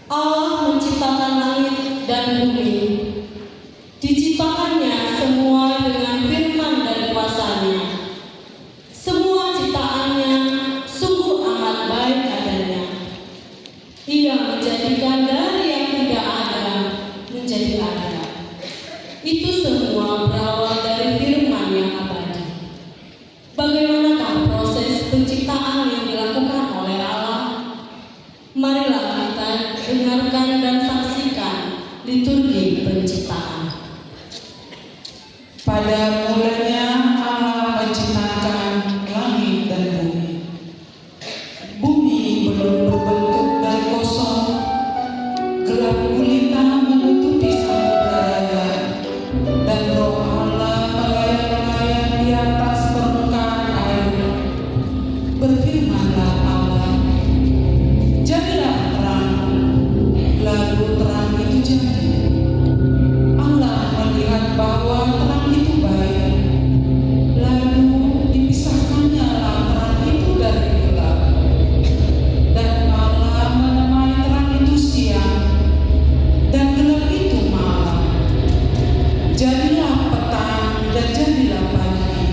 Allah menciptakan langit dan bumi. Diciptakannya semua dengan firman dan kuasa-Nya. Semua ciptaannya sungguh amat baik adanya. Ia menjadikan dari yang tidak ada menjadi ada. Itu semua berawal dari firman yang abadi. Bagaimanakah proses penciptaan yang dilakukan oleh Allah? Marilah kita dengarkan dan saksikan liturgi penciptaan. Pada mulanya Allah menciptakan langit dan bumi. Bumi belum berbentuk dan kosong, gelap gulita menutupi samudera, dan Roh Allah melayang-layang di atas permukaan air. Berfirmanlah Allah, jadilah terang, lalu terang itu jadi. Allah melihat bahwa terang itu baik, lalu dipisahkannya terang itu dari gelap. Dan Allah menamai terang itu siang, dan gelap itu malam. Jadilah petang dan jadilah pagi.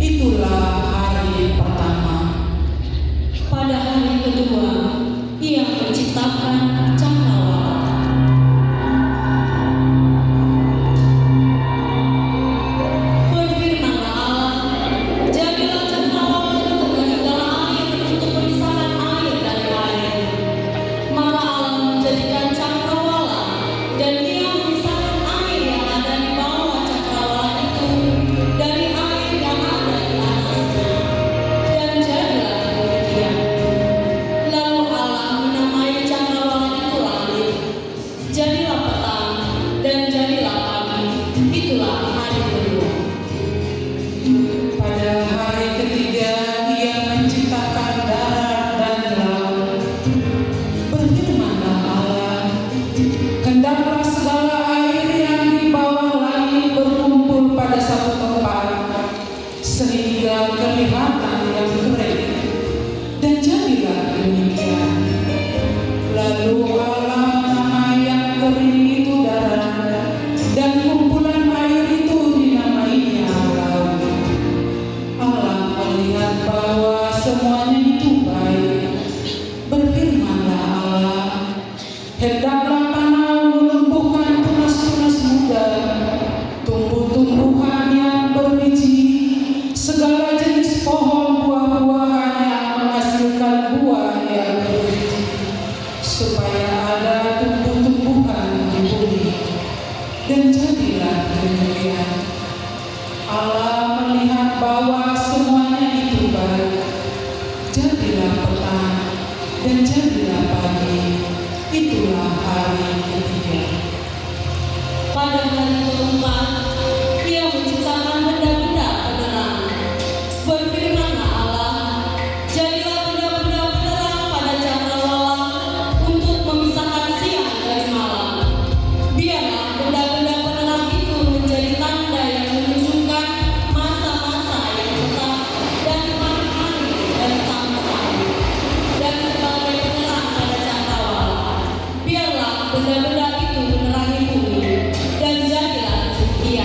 Itulah hari pertama. Pada hari kedua, Ia menciptakan cakrawala. Berfirmanlah Allah, jadilah cakrawala itu dengan segala air untuk memisahkan air dari air. Maka Allah menjadikan cakrawala, dan Ia memisahkan air yang ada di bawah cakrawala itu dari air yang ada di atasnya. Dan jadilah demikian. Lalu Allah menamai cakrawala itu langit. Jadilah petang dan jadilah pagi. Itulah hari kedua. Pada hari ketiga Ia menciptakan darat dan laut. Berfirmanlah Allah, hendaklah segala air yang di bawah langit berkumpul pada satu tempat, sehingga kelihatan yang kering. Dan jadilah demikian. Lalu Allah menamai yang kering itu darat, dan kumpulan air itu dinamainya laut. Allah melihat bahwa semuanya itu baik. Berfirmanlah Allah, hendaklah tanah menumbuhkan tunas-tunas muda, tumbuh-tumbuhan yang berbiji, segala jenis pohon buah-buahan yang menghasilkan buah yang berbiji, supaya ada tumbuh-tumbuhan di bumi. Dan jadilah demikian. Allah melihat bahwa semuanya itu baik. Jadilah petang dan jadilah pagi. Itulah hari ketiga. Pada hari keempat, Ia menciptakan benda-benda penerang. Berfirmanlah Allah, jadilah benda-benda penerang pada cakrawala untuk memisahkan siang dari malam. Biarlah benda-benda penerang itu menjadi tanda yang menunjukkan masa-masa yang tetap dan hari-hari dan tahun-tahun. Dan sebagai penerang pada cakrawala, biarlah benda-benda itu menerangi bumi. Dan jadilah demikian.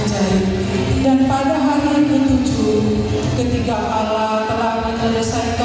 ajaib. Dan pada hari ke-7, ketika Allah telah menyelesaikan